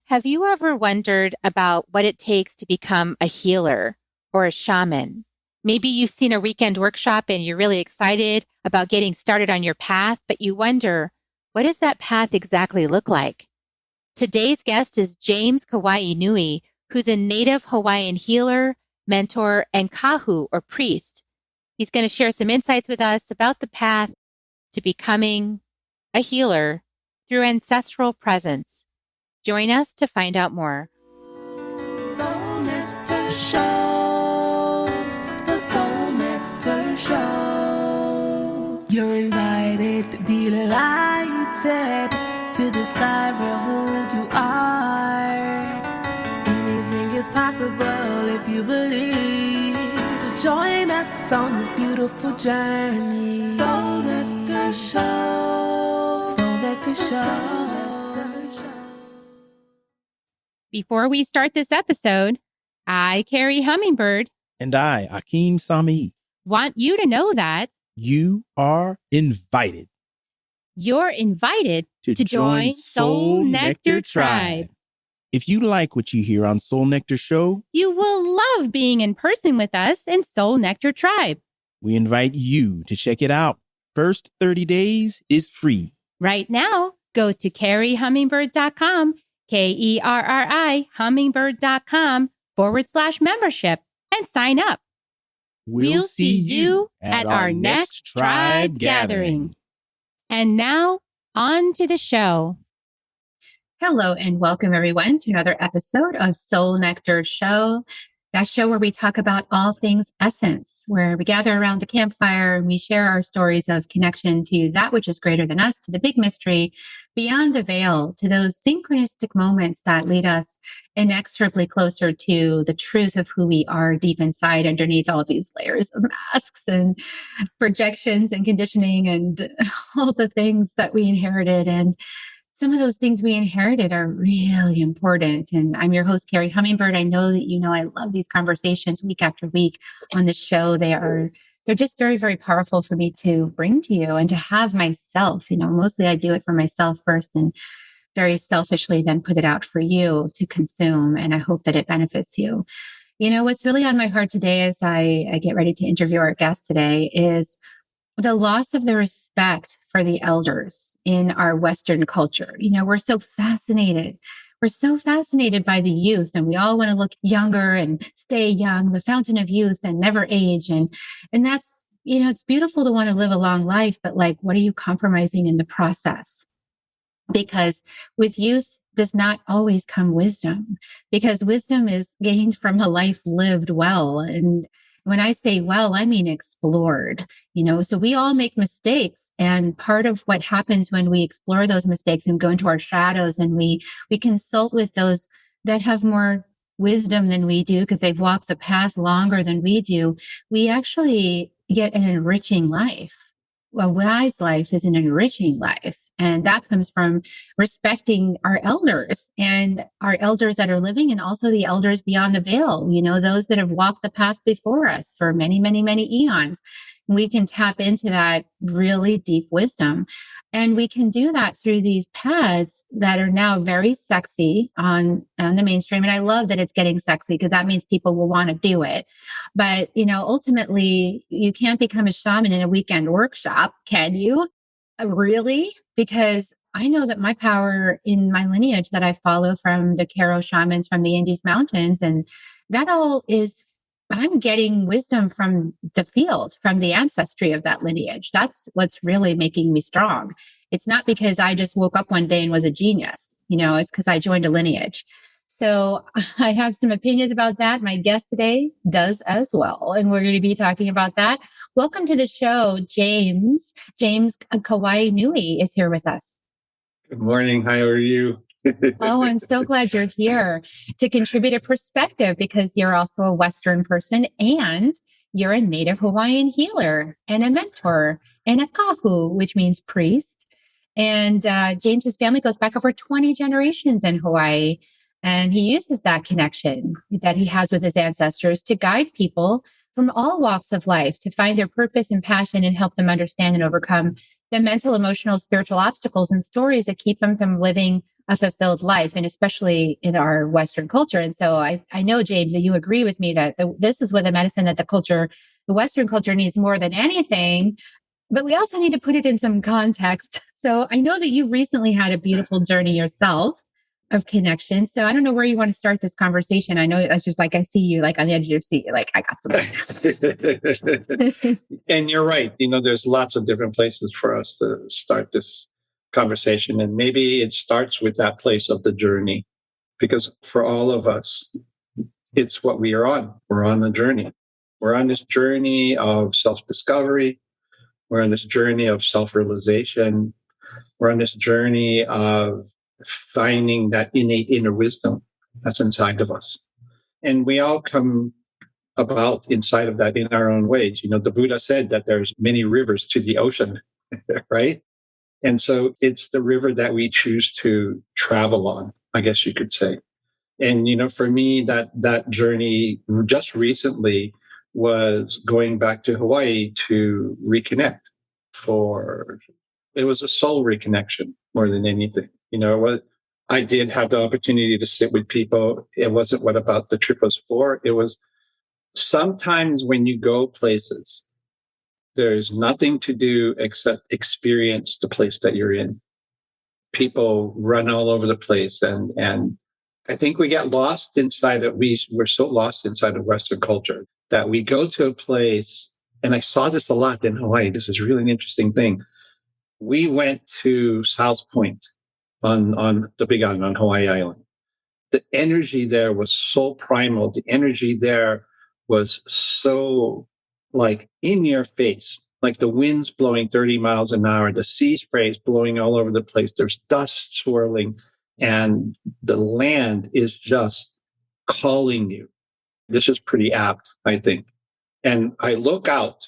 Have you ever wondered about what it takes to become a healer or a shaman? Maybe you've seen a weekend workshop and you're really excited about getting started on your path, but you wonder, what does that path exactly look like? Today's guest is James Kawainui, who's a Native Hawaiian healer, mentor, and Kahu or priest. He's going to share some insights with us about the path to becoming a healer through ancestral presence. Join us to find out more. Soul Nectar Show, the Soul Nectar Show. You're invited, delighted to discover who you are. Anything is possible if you believe. So join us on this beautiful journey. Soul Nectar Show, Soul Nectar Show. Before we start this episode, I, Carrie Hummingbird, and I, Akeem Sami, want you to know that you are invited. You're invited to join Soul Nectar Tribe. If you like what you hear on Soul Nectar Show, You will love being in person with us in Soul Nectar Tribe. we invite you to check it out. First 30 days is free. Right now, go to carriehummingbird.com, KERRI hummingbird.com/membership and sign up. We'll see you at our next tribe gathering. And now, on to the show. Hello and welcome everyone to another episode of Soul Nectar Show. That show where we talk about all things essence, where we gather around the campfire and we share our stories of connection to that which is greater than us, to the big mystery, beyond the veil, to those synchronistic moments that lead us inexorably closer to the truth of who we are deep inside, underneath all these layers of masks and projections and conditioning and all the things that we inherited. And some of those things we inherited are really important. And I'm your host, Carrie Hummingbird. I know that you know I love these conversations week after week on the show. They're just very, very powerful for me to bring to you and to have myself. Mostly I do it for myself first and very selfishly then put it out for you to consume. And I hope that it benefits you. What's really on my heart today as I get ready to interview our guest today is the loss of the respect for the elders in our Western culture. We're so fascinated. We're so fascinated by the youth and we all want to look younger and stay young, the fountain of youth and never age. And that's, it's beautiful to want to live a long life, but what are you compromising in the process? Because with youth does not always come wisdom, because wisdom is gained from a life lived well. And when I say well, I mean explored, so we all make mistakes. And part of what happens when we explore those mistakes and go into our shadows and we consult with those that have more wisdom than we do, because they've walked the path longer than we do, we actually get an enriching life. A wise life is an enriching life. And that comes from respecting our elders and our elders that are living and also the elders beyond the veil, those that have walked the path before us for many, many, many eons. We can tap into that really deep wisdom. And we can do that through these paths that are now very sexy on the mainstream. And I love that it's getting sexy because that means people will want to do it. But, ultimately, you can't become a shaman in a weekend workshop, can you? Really? Because I know that my power in my lineage that I follow from the Karo shamans from the Andes Mountains, and that all is, I'm getting wisdom from the field, from the ancestry of that lineage. That's what's really making me strong. It's not because I just woke up one day and was a genius. It's because I joined a lineage. So I have some opinions about that. My guest today does as well. And we're going to be talking about that. Welcome to the show, James. James Kawainui is here with us. Good morning. How are you? Oh, I'm so glad you're here to contribute a perspective because you're also a Western person and you're a Native Hawaiian healer and a mentor and a Kahu, which means priest. And James's family goes back over 20 generations in Hawaii. And he uses that connection that he has with his ancestors to guide people from all walks of life to find their purpose and passion and help them understand and overcome the mental, emotional, spiritual obstacles and stories that keep them from living a fulfilled life, and especially in our Western culture. And so I know, James, that you agree with me that this is what the medicine that the Western culture needs more than anything. But we also need to put it in some context. So I know that you recently had a beautiful journey yourself of connection. So I don't know where you want to start this conversation. I know it's just like I see you like on the edge of your seat. You're like, I got something. And you're right. There's lots of different places for us to start this conversation. And maybe it starts with that place of the journey. Because for all of us, it's what we are on. We're on the journey. We're on this journey of self-discovery. We're on this journey of self-realization. We're on this journey of finding that innate inner wisdom that's inside of us. And we all come about inside of that in our own ways. The Buddha said that there's many rivers to the ocean, right? And so it's the river that we choose to travel on, I guess you could say. And, for me, that journey just recently was going back to Hawaii to reconnect. It was a soul reconnection more than anything. I did have the opportunity to sit with people. It wasn't what about the trip was for. It was sometimes when you go places, there's nothing to do except experience the place that you're in. People run all over the place. And I think we get lost inside it. We're so lost inside of Western culture that we go to a place, and I saw this a lot in Hawaii. This is really an interesting thing. We went to South Point on the Big Island, on Hawaii Island. The energy there was so primal. The energy there was so like in your face, like the wind's blowing 30 miles an hour, the sea spray is blowing all over the place. There's dust swirling, and the land is just calling you. This is pretty apt, I think. And I look out.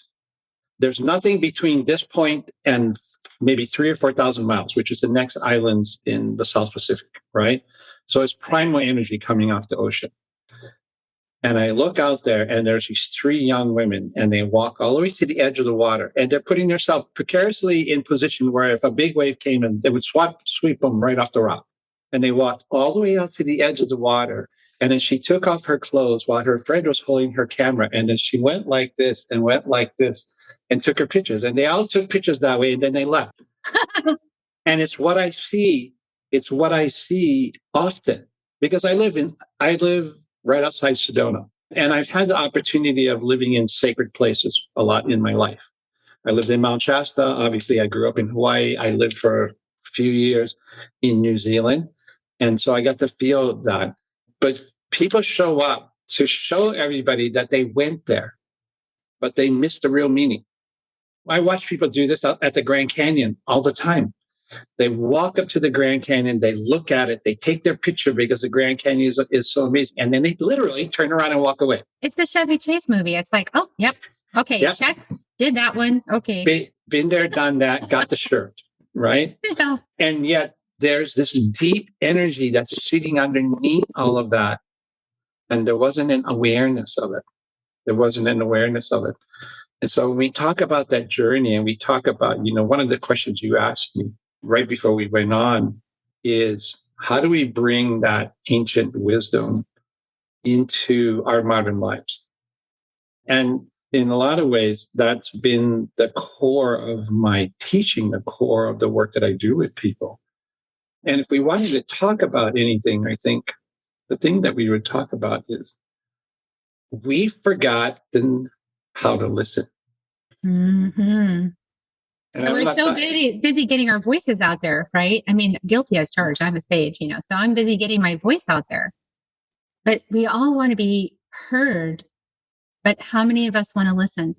There's nothing between this point and maybe 3,000 or 4,000 miles, which is the next islands in the South Pacific, right? So it's primal energy coming off the ocean. And I look out there, and there's these 3 young women, and they walk all the way to the edge of the water, and they're putting themselves precariously in position where if a big wave came in, they would sweep them right off the rock. And they walked all the way out to the edge of the water. And then she took off her clothes while her friend was holding her camera. And then she went like this and went like this and took her pictures. And they all took pictures that way, and then they left. And it's what I see. It's what I see often, because I live right outside Sedona. And I've had the opportunity of living in sacred places a lot in my life. I lived in Mount Shasta. Obviously, I grew up in Hawaii. I lived for a few years in New Zealand. And so I got to feel that. But people show up to show everybody that they went there, but they missed the real meaning. I watch people do this at the Grand Canyon all the time. They walk up to the Grand Canyon, they look at it, they take their picture because the Grand Canyon is so amazing. And then they literally turn around and walk away. It's the Chevy Chase movie. It's like, oh, yep. Okay, yep. Check. Did that one. Okay. Been there, done that, got the shirt, right? Yeah. And yet there's this deep energy that's sitting underneath all of that. And there wasn't an awareness of it. And so when we talk about that journey, and we talk about, one of the questions you asked me right before we went on is, how do we bring that ancient wisdom into our modern lives? And in a lot of ways, that's been the core of my teaching, the core of the work that I do with people. And if we wanted to talk about anything, I think the thing that we would talk about is we've forgotten how to listen. Mm-hmm. And we're so busy getting our voices out there, right? I mean, guilty as charged. I'm a sage, so I'm busy getting my voice out there. But we all want to be heard. But how many of us want to listen?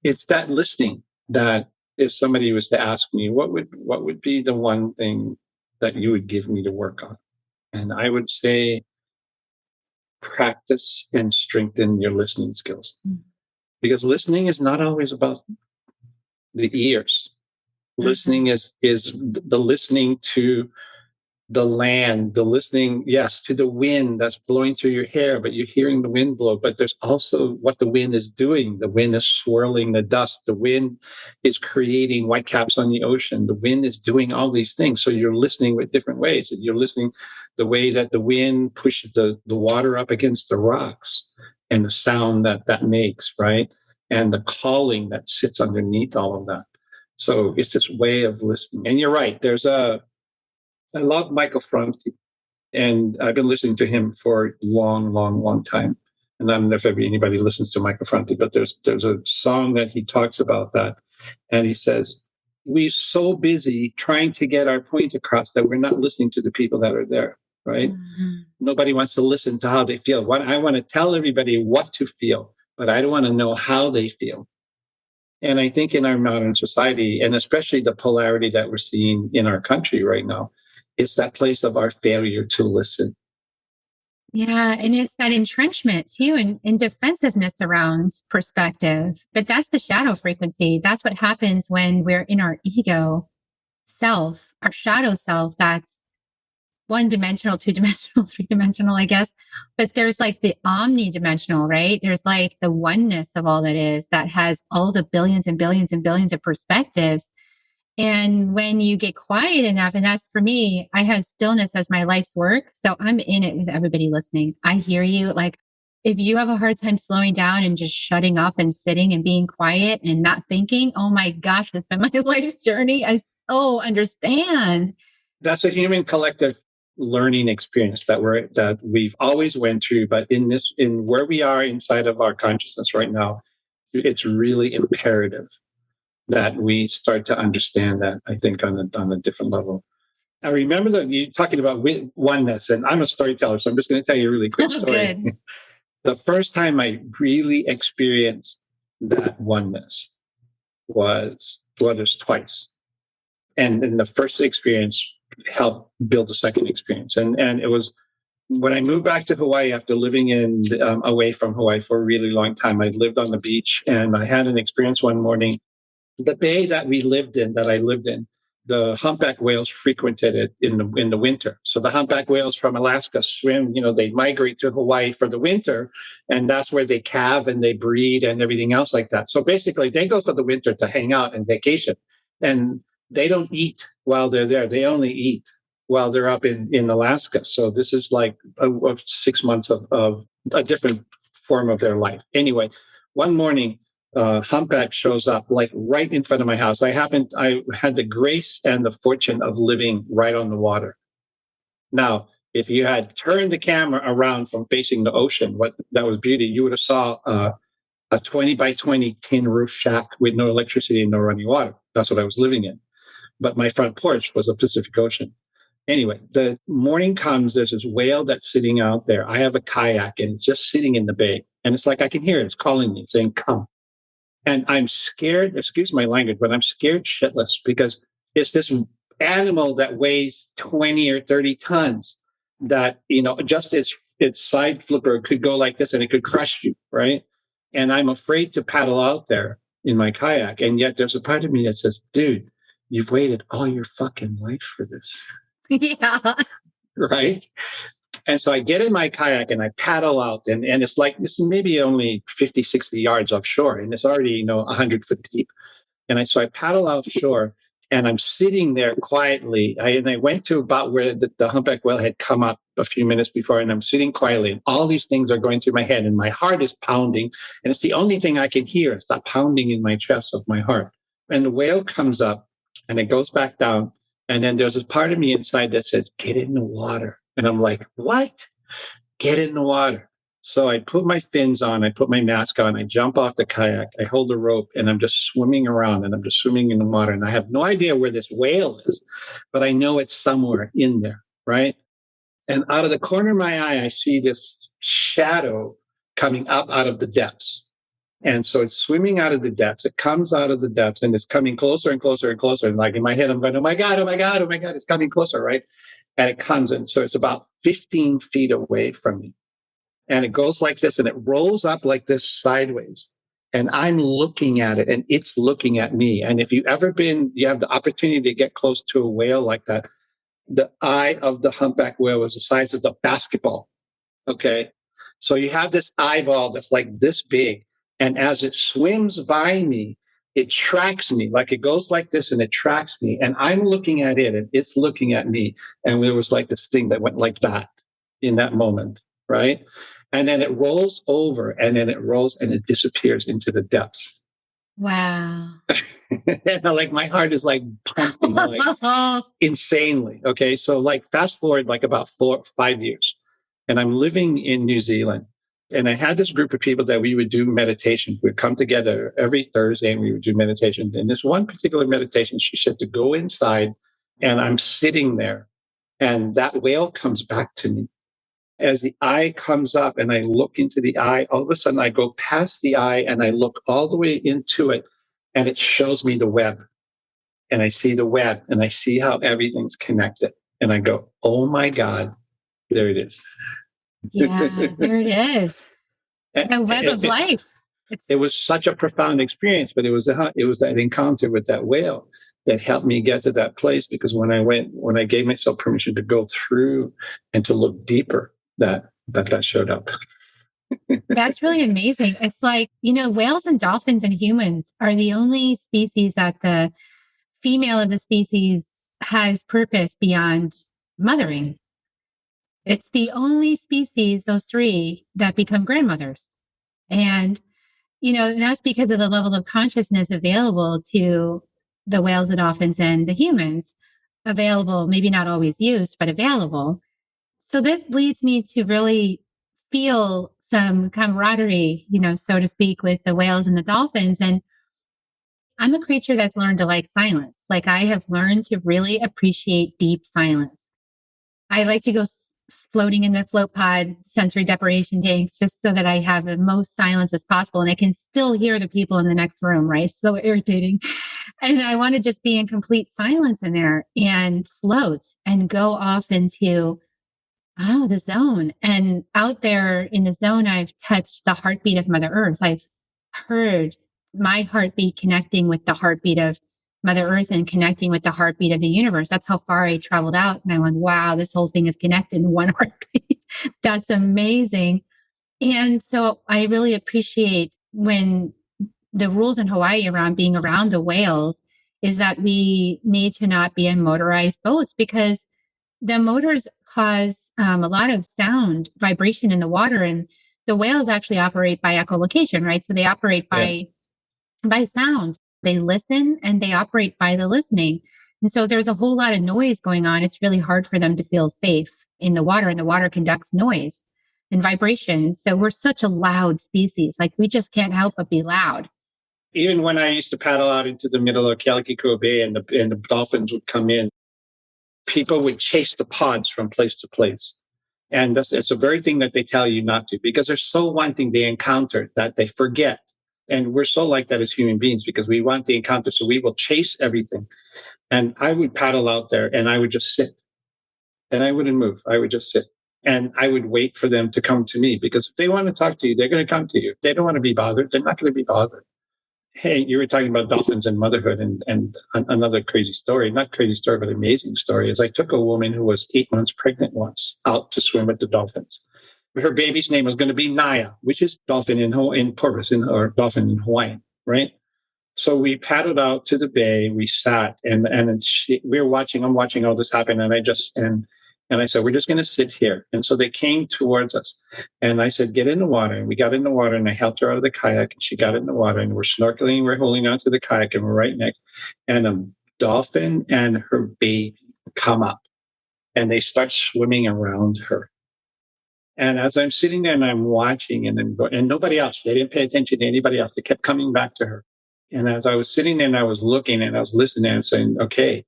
It's that listening that if somebody was to ask me, what would be the one thing that you would give me to work on? And I would say, practice and strengthen your listening skills. Mm-hmm. Because listening is not always about the ears. Mm-hmm. Listening is the listening to the land, the listening, yes, to the wind that's blowing through your hair, but you're hearing the wind blow. But there's also what the wind is doing. The wind is swirling the dust. The wind is creating whitecaps on the ocean. The wind is doing all these things. So you're listening with different ways. You're listening the way that the wind pushes the water up against the rocks and the sound that makes, right? And the calling that sits underneath all of that. So it's this way of listening. And you're right. I love Michael Franti, and I've been listening to him for a long, long, long time. And I don't know if anybody listens to Michael Franti, but there's a song that he talks about that. And he says, we're so busy trying to get our point across that we're not listening to the people that are there, right? Mm-hmm. Nobody wants to listen to how they feel. I want to tell everybody what to feel, but I don't want to know how they feel. And I think in our modern society, and especially the polarity that we're seeing in our country right now, it's that place of our failure to listen. Yeah, and it's that entrenchment too, and defensiveness around perspective. But that's the shadow frequency. That's what happens when we're in our ego self, our shadow self. That's one-dimensional, two-dimensional, three-dimensional, I guess. But there's like the omni-dimensional, right? There's like the oneness of all that is, that has all the billions and billions and billions of perspectives. And when you get quiet enough, and that's for me, I have stillness as my life's work. So I'm in it with everybody listening. I hear you. Like, if you have a hard time slowing down and just shutting up and sitting and being quiet and not thinking, oh my gosh, that's been my life journey. I so understand. That's a human collective learning experience that we've always went through. But in where we are inside of our consciousness right now, it's really imperative that we start to understand that, I think, on a different level. I remember that you talking about oneness, and I'm a storyteller, so I'm just going to tell you a really quick story. The first time I really experienced that oneness was, well, there's twice. And the first experience helped build the second experience. And it was when I moved back to Hawaii after living away from Hawaii for a really long time. I lived on the beach, and I had an experience one morning. The bay that I lived in, the humpback whales frequented it in the winter. So the humpback whales from Alaska swim, they migrate to Hawaii for the winter, and that's where they calve and they breed and everything else like that. So basically they go for the winter to hang out and vacation, and they don't eat while they're there. They only eat while they're up in Alaska. So this is like 6 months of a different form of their life. Anyway, one morning, humpback shows up like right in front of my house. I had the grace and the fortune of living right on the water. Now, if you had turned the camera around from facing the ocean, that was beauty, you would have saw a 20 by 20 tin roof shack with no electricity and no running water. That's what I was living in. But my front porch was a Pacific Ocean. Anyway, the morning comes, there's this whale that's sitting out there. I have a kayak, and it's just sitting in the bay. And it's like I can hear it. It's calling me, saying, come. And I'm scared, excuse my language, but I'm scared shitless because it's this animal that weighs 20 or 30 tons that, just its side flipper could go like this and it could crush you, right? And I'm afraid to paddle out there in my kayak. And yet there's a part of me that says, dude, you've waited all your fucking life for this. Yeah. Right? And so I get in my kayak and I paddle out, and it's like, it's maybe only 50, 60 yards offshore, and it's already, 100 foot deep. So I paddle offshore, and I'm sitting there quietly. I went to about where the humpback whale had come up a few minutes before, and I'm sitting quietly, and all these things are going through my head, and my heart is pounding, and it's the only thing I can hear. It's that pounding in my chest of my heart. And the whale comes up, and it goes back down, and then there's this part of me inside that says, get in the water. And I'm like, what? Get in the water. So I put my fins on, I put my mask on, I jump off the kayak, I hold the rope, and I'm just swimming around, and I'm just swimming in the water. And I have no idea where this whale is, but I know it's somewhere in there, right? And out of the corner of my eye, I see this shadow coming up out of the depths. And so it's swimming out of the depths. It comes out of the depths, and it's coming closer and closer and closer. And like in my head, I'm going, oh my God, oh my God, oh my God, it's coming closer, right? And it comes in. So it's about 15 feet away from me. And it goes like this, and it rolls up like this sideways. And I'm looking at it, and it's looking at me. And if you have the opportunity to get close to a whale like that, the eye of the humpback whale was the size of the basketball. Okay. So you have this eyeball that's like this big. And as it swims by me, it tracks me. Like it goes like this and it tracks me. And I'm looking at it and it's looking at me. And there was like this thing that went like that in that moment. Right. And then it rolls over and then it rolls and it disappears into the depths. Wow. And like my heart is like pumping like insanely. Okay. So like fast forward like about 5 years. And I'm living in New Zealand. And I had this group of people that we would do meditation. We'd come together every Thursday and we would do meditation. And this one particular meditation, she said to go inside. And I'm sitting there and that whale comes back to me. As the eye comes up and I look into the eye, all of a sudden I go past the eye and I look all the way into it and it shows me the web. And I see the web and I see how everything's connected. And I go, oh my God, there it is. Yeah, there it is. The web of life. It was such a profound experience, but it was that encounter with that whale that helped me get to that place. Because when I gave myself permission to go through and to look deeper, that showed up. That's really amazing. It's like, whales and dolphins and humans are the only species that the female of the species has purpose beyond mothering. It's the only species, those three, that become grandmothers. And, that's because of the level of consciousness available to the whales, the dolphins, and the humans. Available, maybe not always used, but available. So that leads me to really feel some camaraderie, so to speak, with the whales and the dolphins. And I'm a creature that's learned to like silence. Like I have learned to really appreciate deep silence. I like to go floating in the float pod sensory deprivation tanks just so that I have the most silence as possible. And I can still hear the people in the next room, right? So irritating. And I want to just be in complete silence in there and float and go off into the zone. And out there in the zone, I've touched the heartbeat of Mother Earth. I've heard my heartbeat connecting with the heartbeat of Mother Earth and connecting with the heartbeat of the universe. That's how far I traveled out. And I went, wow, this whole thing is connected in one heartbeat. That's amazing. And so I really appreciate when the rules in Hawaii around being around the whales is that we need to not be in motorized boats because the motors cause a lot of sound vibration in the water, and the whales actually operate by echolocation, right? So they operate by sound. They listen and they operate by the listening. And so there's a whole lot of noise going on. It's really hard for them to feel safe in the water, and the water conducts noise and vibration. So we're such a loud species. Like we just can't help but be loud. Even when I used to paddle out into the middle of Kealakekua Bay and the dolphins would come in, people would chase the pods from place to place. And it's a very thing that they tell you not to, because there's so one thing they encounter that they forget. And we're so like that as human beings because we want the encounter. So we will chase everything. And I would paddle out there and I would just sit and I wouldn't move. I would just sit and I would wait for them to come to me, because if they want to talk to you, they're going to come to you. If they don't want to be bothered, they're not going to be bothered. Hey, you were talking about dolphins and motherhood, and another crazy story, not crazy story, but amazing story, is I took a woman who was 8 months pregnant once out to swim with the dolphins. Her baby's name was going to be Naya, which is dolphin in porpoise, or dolphin in Hawaiian, right? So we paddled out to the bay, we sat, and we were watching, I'm watching all this happen, and I said, we're just going to sit here. And so they came towards us. And I said, get in the water. And we got in the water and I helped her out of the kayak and she got in the water and we're snorkeling. We're holding on to the kayak and we're right next. And a dolphin and her baby come up and they start swimming around her. And as I'm sitting there and I'm watching and nobody else, they didn't pay attention to anybody else. They kept coming back to her. And as I was sitting there and I was looking and I was listening and saying, okay.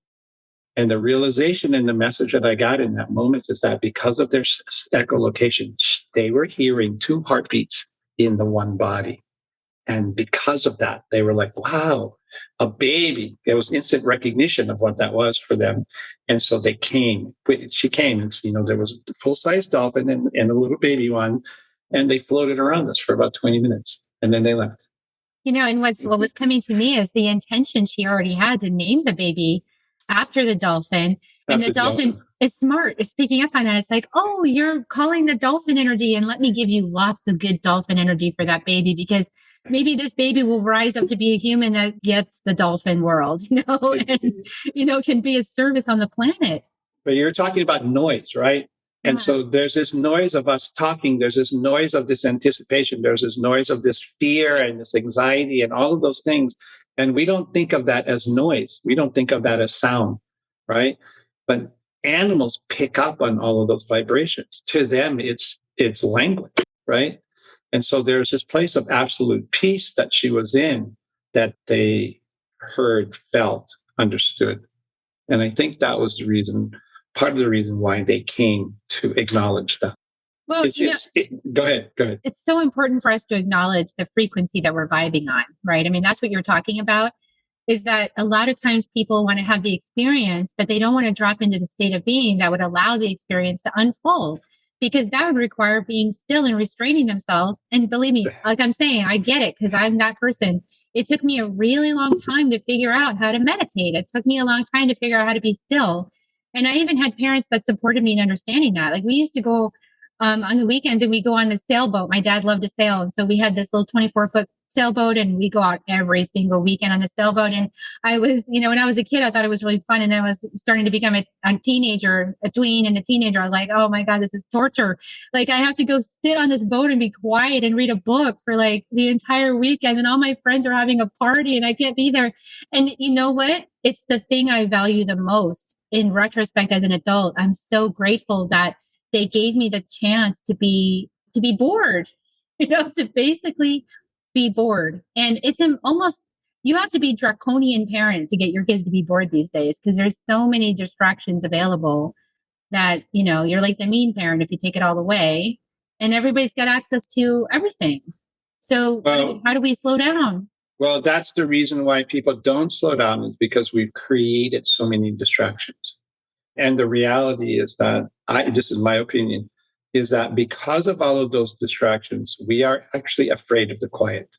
And the realization and the message that I got in that moment is that because of their echolocation, they were hearing two heartbeats in the one body. And because of that, they were like, wow, a baby. There was instant recognition of what that was for them. And so they came. She came, and, there was a full-size dolphin and a little baby one. And they floated around us for about 20 minutes. And then they left. And what was coming to me is the intention she already had to name the baby after the dolphin. And the dolphin It's smart. It's picking up on that. It's like, oh, you're calling the dolphin energy, and let me give you lots of good dolphin energy for that baby, because maybe this baby will rise up to be a human that gets the dolphin world, and, can be a service on the planet. But you're talking about noise, right? And so there's this noise of us talking. There's this noise of this anticipation. There's this noise of this fear and this anxiety and all of those things. And we don't think of that as noise. We don't think of that as sound, right? But animals pick up on all of those vibrations. To them, it's language, right? And so there's this place of absolute peace that she was in, that they heard, felt, understood. And I think that was the reason, part of the reason why they came to acknowledge that. Well, go ahead. It's so important for us to acknowledge the frequency that we're vibing on, right? I mean, that's what you're talking about, is that a lot of times people want to have the experience, but they don't want to drop into the state of being that would allow the experience to unfold, because that would require being still and restraining themselves. And believe me, like I'm saying, I get it, because I'm that person. It took me a really long time to figure out how to meditate. It took me a long time to figure out how to be still. And I even had parents that supported me in understanding that. Like, we used to go on the weekends and we go on the sailboat. My dad loved to sail. And so we had this little 24-foot sailboat, and we go out every single weekend on the sailboat. And I was, when I was a kid, I thought it was really fun. And then I was starting to become a teenager, a tween and a teenager. I was like, oh my God, this is torture. Like, I have to go sit on this boat and be quiet and read a book for like the entire weekend. And all my friends are having a party and I can't be there. And you know what? It's the thing I value the most in retrospect as an adult. I'm so grateful that they gave me the chance to be bored, to basically be bored. And it's almost, you have to be draconian parent to get your kids to be bored these days, because there's so many distractions available that, you're like the mean parent if you take it all away, and everybody's got access to everything. So how do we slow down? Well, that's the reason why people don't slow down, is because we've created so many distractions. And the reality is that, this is my opinion, is that because of all of those distractions, we are actually afraid of the quiet.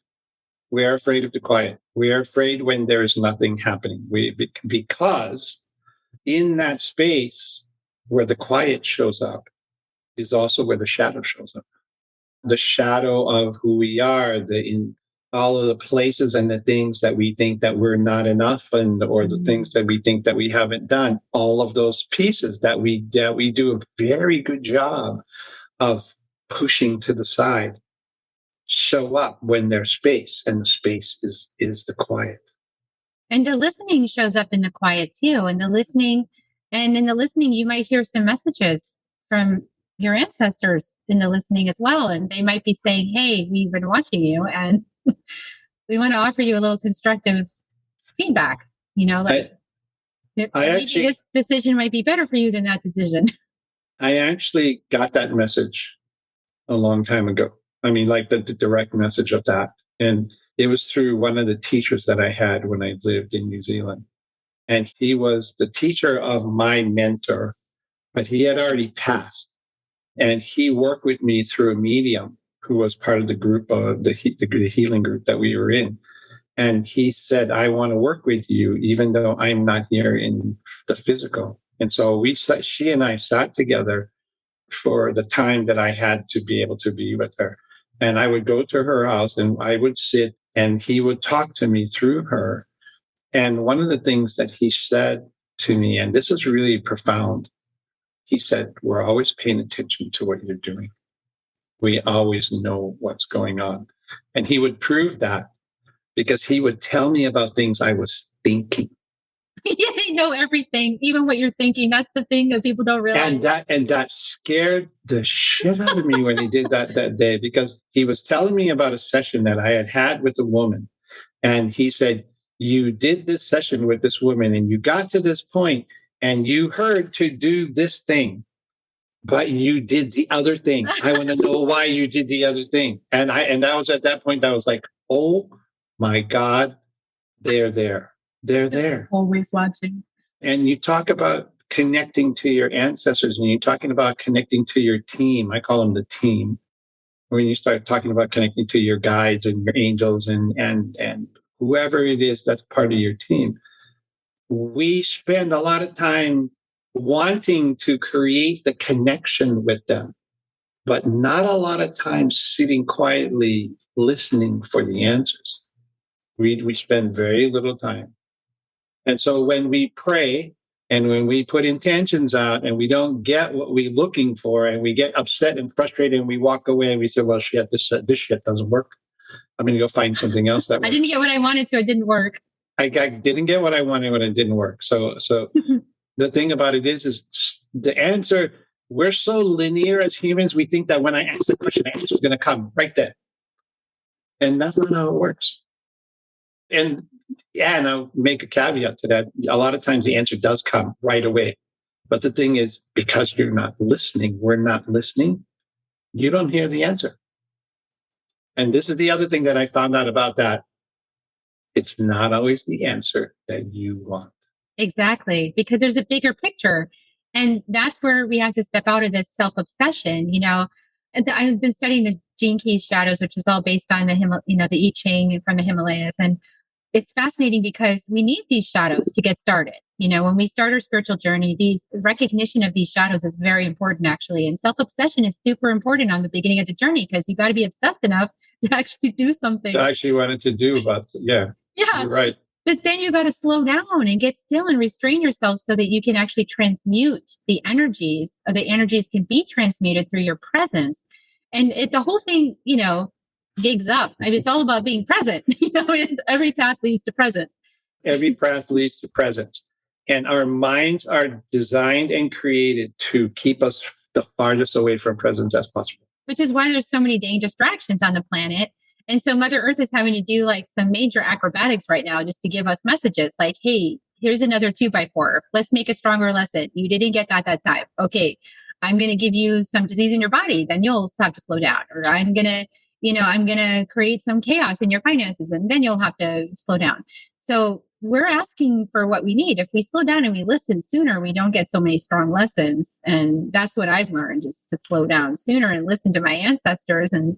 We are afraid of the quiet. We are afraid when there is nothing happening. Because in that space where the quiet shows up is also where the shadow shows up. The shadow of who we are, in all of the places and the things that we think that we're not enough, or the things that we think that we haven't done. All of those pieces that we do a very good job of pushing to the side show up when there's space, and the space is the quiet. And the listening shows up in the quiet too. And in the listening, you might hear some messages from your ancestors in the listening as well. And they might be saying, hey, we've been watching you, and we want to offer you a little constructive feedback. Maybe this decision might be better for you than that decision. I actually got that message a long time ago. I mean, like the direct message of that. And it was through one of the teachers that I had when I lived in New Zealand. And he was the teacher of my mentor, but he had already passed. And he worked with me through a medium who was part of the group, the healing group that we were in. And he said, I want to work with you, even though I'm not here in the physical. And so she and I sat together for the time that I had to be able to be with her. And I would go to her house and I would sit, and he would talk to me through her. And one of the things that he said to me, and this is really profound, he said, we're always paying attention to what you're doing. We always know what's going on. And he would prove that because he would tell me about things I was thinking. Yeah, they know everything, even what you're thinking. That's the thing that people don't realize. And that scared the shit out of me when he did that day, because he was telling me about a session that I had with a woman. And he said, you did this session with this woman and you got to this point and you heard to do this thing, but you did the other thing. I want to know why you did the other thing. And I was at that point, I was like, oh my God, they're there. They're there. Always watching. And you talk about connecting to your ancestors, and you're talking about connecting to your team. I call them the team. When you start talking about connecting to your guides and your angels and whoever it is that's part of your team, we spend a lot of time wanting to create the connection with them, but not a lot of time sitting quietly listening for the answers. We spend very little time. And so when we pray and when we put intentions out and we don't get what we're looking for and we get upset and frustrated and we walk away and we say, well, shit, this shit doesn't work. I'm going to go find something else that works. I didn't get what I wanted, so it didn't work. I didn't get what I wanted when it didn't work. So the thing about it is the answer, we're so linear as humans. We think that when I ask the question, the answer is going to come right there. And that's not how it works. And I'll make a caveat to that. A lot of times the answer does come right away. But the thing is, because you're not listening, we're not listening, you don't hear the answer. And this is the other thing that I found out about that. It's not always the answer that you want. Exactly. Because there's a bigger picture. And that's where we have to step out of this self-obsession. I've been studying the Gene Keys shadows, which is all based on the I Ching from the Himalayas. And it's fascinating because we need these shadows to get started. When we start our spiritual journey, these recognition of these shadows is very important, actually. And self-obsession is super important on the beginning of the journey because you got to be obsessed enough to actually do something. I actually wanted to do about it. Yeah. Yeah. You're right. But then you got to slow down and get still and restrain yourself so that you can actually transmute the energies, or the energies can be transmuted through your presence. And the whole thing, gigs up. I mean, it's all about being present. Every path leads to presence. Every path leads to presence. And our minds are designed and created to keep us the farthest away from presence as possible. Which is why there's so many dang distractions on the planet. And so Mother Earth is having to do like some major acrobatics right now just to give us messages like, hey, here's another 2x4. Let's make a stronger lesson. You didn't get that time. Okay, I'm going to give you some disease in your body. Then you'll have to slow down. Or I'm going to create some chaos in your finances and then you'll have to slow down. So we're asking for what we need. If we slow down and we listen sooner, we don't get so many strong lessons. And that's what I've learned, is to slow down sooner and listen to my ancestors and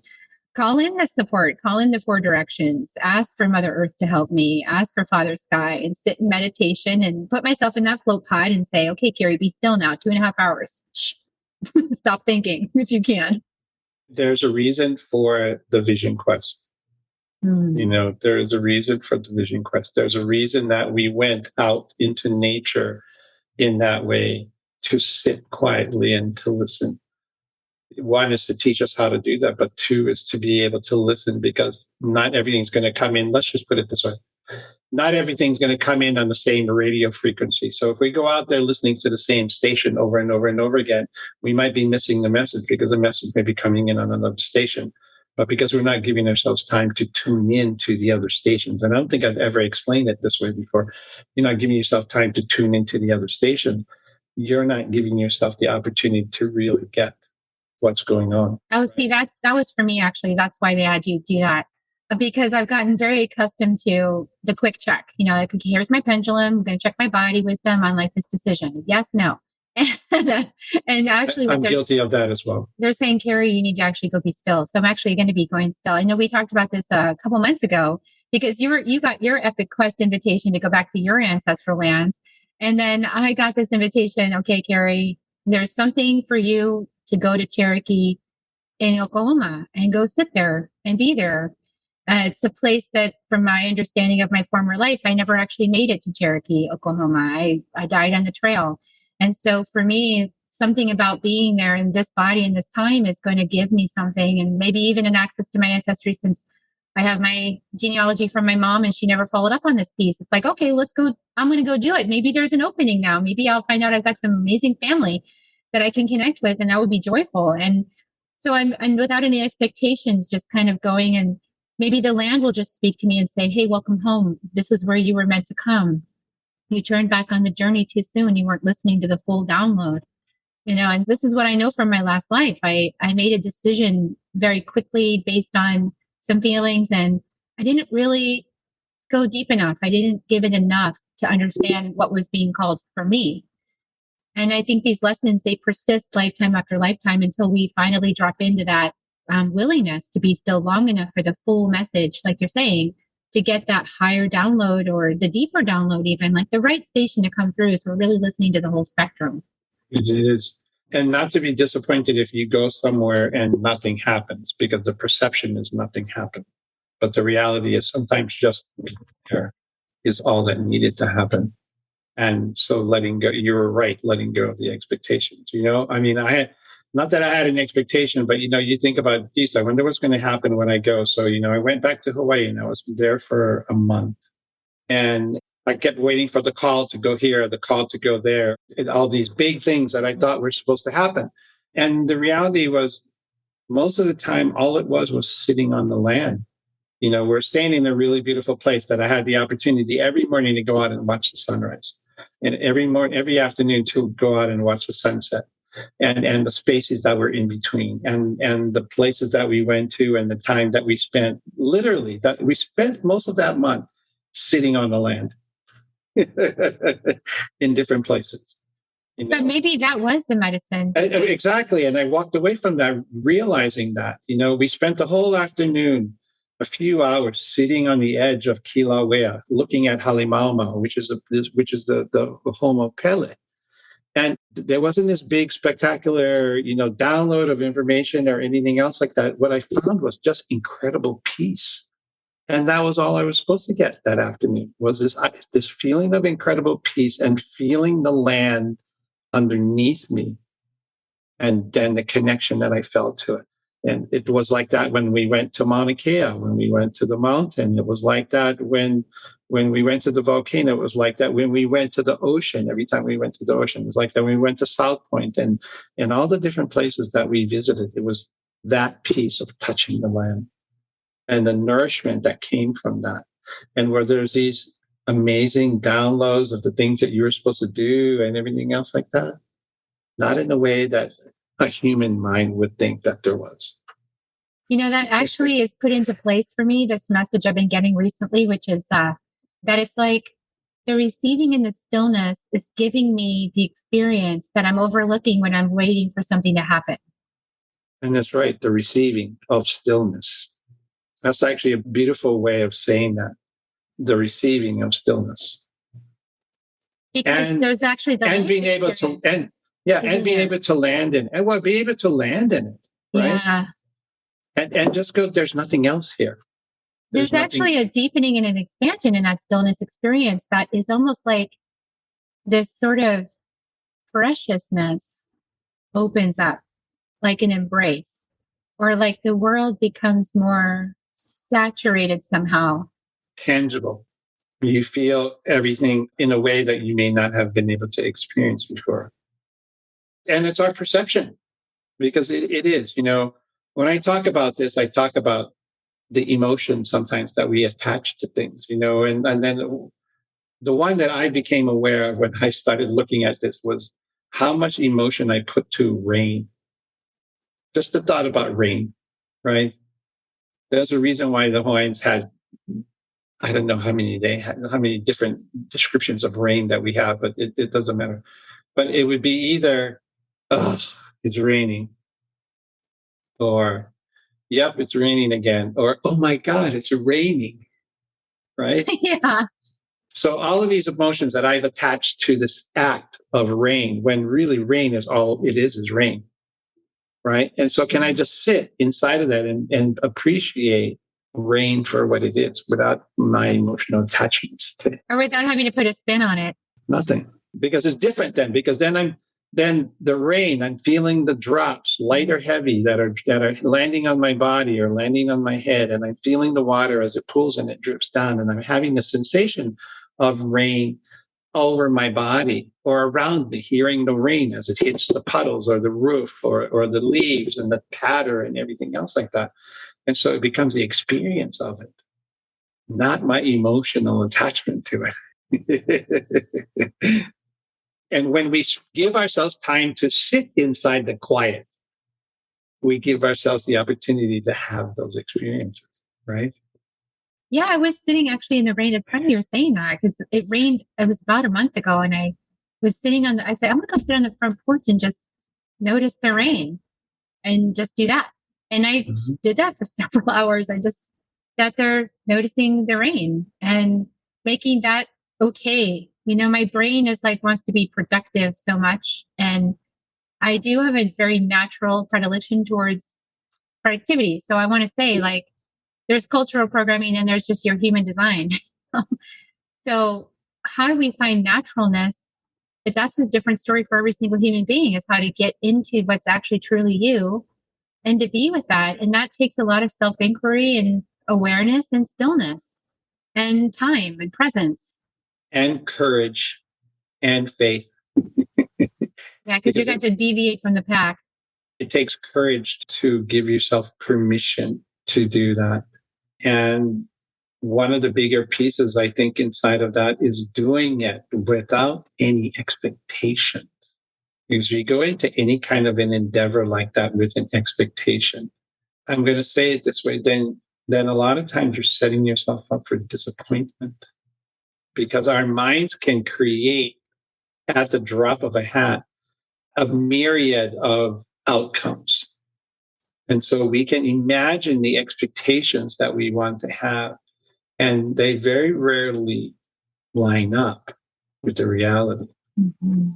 call in the support, call in the 4 directions, ask for Mother Earth to help me, ask for Father Sky, and sit in meditation and put myself in that float pod and say, okay, Carrie, be still now, 2.5 hours. Shh. Stop thinking if you can. There's a reason for the vision quest. There is a reason for the vision quest. There's a reason that we went out into nature in that way, to sit quietly and to listen. 1 is to teach us how to do that, but 2 is to be able to listen, because not everything's going to come in. Let's just put it this way. Not everything's going to come in on the same radio frequency. So if we go out there listening to the same station over and over and over again, we might be missing the message, because the message may be coming in on another station. But because we're not giving ourselves time to tune in to the other stations, and I don't think I've ever explained it this way before, you're not giving yourself time to tune into the other station, you're not giving yourself the opportunity to really get what's going on. Oh, see, that was for me, actually. That's why they had you do that. Because I've gotten very accustomed to the quick check. Like, okay, here's my pendulum. I'm going to check my body wisdom on like this decision. Yes, no. And actually, I'm guilty of that as well. They're saying, Carrie, you need to actually go be still. So I'm actually going to be going still. I know we talked about this a couple months ago, because you got your Epic Quest invitation to go back to your ancestral lands. And then I got this invitation. Okay, Carrie, there's something for you to go to Cherokee in Oklahoma and go sit there and be there. It's a place that, from my understanding of my former life, I never actually made it to Cherokee, Oklahoma. I died on the trail. And so for me, something about being there in this body and this time is going to give me something, and maybe even an access to my ancestry, since I have my genealogy from my mom and she never followed up on this piece. It's like, okay, let's go. I'm going to go do it. Maybe there's an opening now. Maybe I'll find out I've got some amazing family that I can connect with, and that would be joyful. And so I'm without any expectations, just kind of going, and maybe the land will just speak to me and say, hey, welcome home. This is where you were meant to come. You turned back on the journey too soon. You weren't listening to the full download. And this is what I know from my last life. I made a decision very quickly based on some feelings, and I didn't really go deep enough. I didn't give it enough to understand what was being called for me. And I think these lessons, they persist lifetime after lifetime until we finally drop into that willingness to be still long enough for the full message, like you're saying, to get that higher download or the deeper download, even like the right station to come through. So we're really listening to the whole spectrum. It is. And not to be disappointed if you go somewhere and nothing happens, because the perception is nothing happened. But the reality is sometimes just there is all that needed to happen. And so letting go, you were right, letting go of the expectations. I mean, not that I had an expectation, but, you think about, geez, I wonder what's going to happen when I go. So, I went back to Hawaii and I was there for a month. And I kept waiting for the call to go here, the call to go there, and all these big things that I thought were supposed to happen. And the reality was, most of the time, all it was sitting on the land. We're staying in a really beautiful place that I had the opportunity every morning to go out and watch the sunrise, and every afternoon to go out and watch the sunset, and the spaces that were in between, and the places that we went to, and the time that we spent. Literally, that we spent most of that month sitting on the land. In different places. But maybe that was the medicine. Exactly. And I walked away from that realizing that, we spent the whole afternoon, a few hours sitting on the edge of Kilauea, looking at Halemaumau, which is the home of Pele. And there wasn't this big spectacular, download of information or anything else like that. What I found was just incredible peace. And that was all I was supposed to get that afternoon, was this feeling of incredible peace and feeling the land underneath me, and then the connection that I felt to it. And it was like that when we went to Mauna Kea, when we went to the mountain. It was like that when we went to the volcano. It was like that when we went to the ocean. Every time we went to the ocean, it was like that when we went to South Point and all the different places that we visited. It was that peace of touching the land. And the nourishment that came from that. And where there's these amazing downloads of the things that you're supposed to do and everything else like that. Not in the way that a human mind would think that there was. That actually is put into place for me, this message I've been getting recently, which is that it's like the receiving in the stillness is giving me the experience that I'm overlooking when I'm waiting for something to happen. And that's right, the receiving of stillness. That's actually a beautiful way of saying that, the receiving of stillness. Because there's actually the being able to being able to land in it. And be able to land in it, right? Yeah. And just go, there's nothing else here. There's actually a deepening and an expansion in that stillness experience that is almost like this sort of preciousness opens up, like an embrace, or like the world becomes more saturated somehow. Tangible. You feel everything in a way that you may not have been able to experience before. And it's our perception, because it is. When I talk about this, I talk about the emotion sometimes that we attach to things, and then the one that I became aware of when I started looking at this was how much emotion I put to rain. Just the thought about rain, right? There's a reason why the Hawaiians had, I don't know how many different descriptions of rain that we have, but it doesn't matter. But it would be either, it's raining, or, yep, it's raining again, or, oh my God, it's raining, right? Yeah. So all of these emotions that I've attached to this act of rain, when really rain is all it is rain. Right. And so can I just sit inside of that and appreciate rain for what it is without my emotional attachments to it? Or without having to put a spin on it? Nothing. Because it's different then. Because then the rain, I'm feeling the drops, light or heavy, that are landing on my body or landing on my head. And I'm feeling the water as it pools and it drips down. And I'm having the sensation of rain over my body or around me, hearing the rain as it hits the puddles or the roof or the leaves and the patter and everything else like that. And so it becomes the experience of it, not my emotional attachment to it. And when we give ourselves time to sit inside the quiet, we give ourselves the opportunity to have those experiences, right? Yeah, I was sitting actually in the rain. It's funny you were saying that, because it rained. It was about a month ago, and I was sitting I said, I'm going to go sit on the front porch and just notice the rain and just do that. And I did that for several hours. I just that they're noticing the rain and making that okay. You know, my brain is like wants to be productive so much. And I do have a very natural predilection towards productivity. So I want to say, like, there's cultural programming and there's just your human design. So how do we find naturalness? But that's a different story for every single human being, is how to get into what's actually truly you and to be with that. And that takes a lot of self-inquiry and awareness and stillness and time and presence. And courage and faith. Yeah, because you got to deviate from the pack. It takes courage to give yourself permission to do that. And one of the bigger pieces, I think, inside of that is doing it without any expectation. Because you go into any kind of an endeavor like that with an expectation, I'm going to say it this way, then a lot of times you're setting yourself up for disappointment. Because our minds can create, at the drop of a hat, a myriad of outcomes. And so we can imagine the expectations that we want to have, and they very rarely line up with the reality. Mm-hmm.